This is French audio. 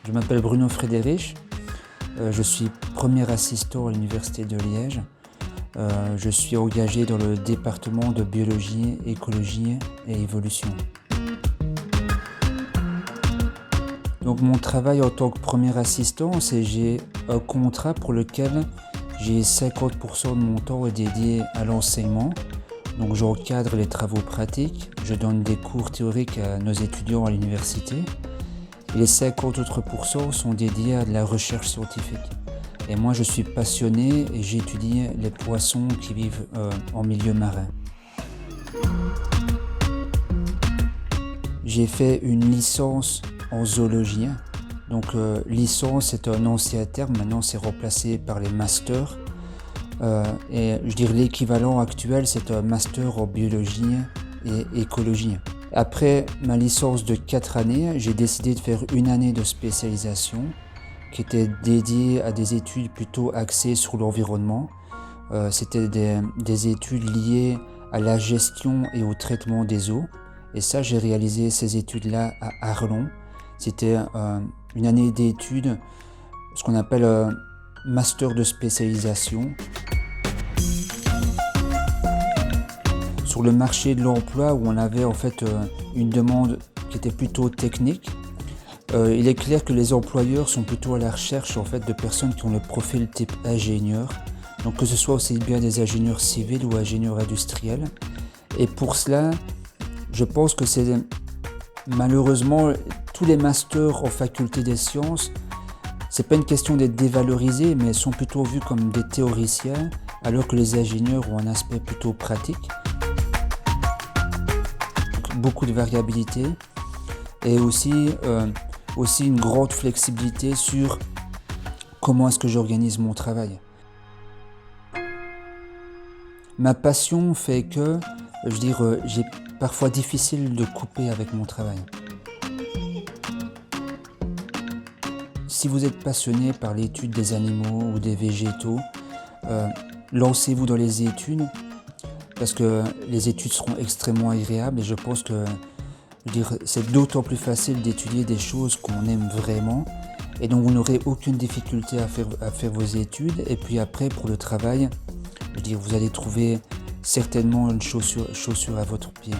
Je m'appelle Bruno Frédérich, je suis premier assistant à l'Université de Liège. Je suis engagé dans le département de biologie, écologie et évolution. Donc mon travail en tant que premier assistant, c'est j'ai un contrat pour lequel j'ai 50% de mon temps est dédié à l'enseignement. Donc j'encadre les travaux pratiques, je donne des cours théoriques à nos étudiants à l'université. Et les 50 autres pourcents sont dédiés à de la recherche scientifique. Et moi je suis passionné et j'étudie les poissons qui vivent en milieu marin. J'ai fait une licence en zoologie. Donc licence c'est un ancien terme, maintenant c'est remplacé par les masters. Et je dirais l'équivalent actuel c'est un master en biologie et écologie. Après ma licence de 4 années, j'ai décidé de faire une année de spécialisation qui était dédiée à des études plutôt axées sur l'environnement. C'était des études liées à la gestion et au traitement des eaux. Et ça, j'ai réalisé ces études-là à Arlon. C'était une année d'études, ce qu'on appelle master de spécialisation. Sur le marché de l'emploi où on avait en fait une demande qui était plutôt technique, il est clair que les employeurs sont plutôt à la recherche en fait de personnes qui ont le profil type ingénieur, donc que ce soit aussi bien des ingénieurs civils ou ingénieurs industriels. Et pour cela, je pense que c'est malheureusement tous les masters en faculté des sciences, c'est pas une question d'être dévalorisés, mais sont plutôt vus comme des théoriciens, alors que les ingénieurs ont un aspect plutôt pratique. Beaucoup de variabilité et aussi une grande flexibilité sur comment est-ce que j'organise mon travail. Ma passion fait que, j'ai parfois difficile de couper avec mon travail. Si vous êtes passionné par l'étude des animaux ou des végétaux, lancez-vous dans les études parce que les études seront extrêmement agréables et je pense que c'est d'autant plus facile d'étudier des choses qu'on aime vraiment et donc vous n'aurez aucune difficulté à faire vos études. Et puis après pour le travail, vous allez trouver certainement une chaussure à votre pied.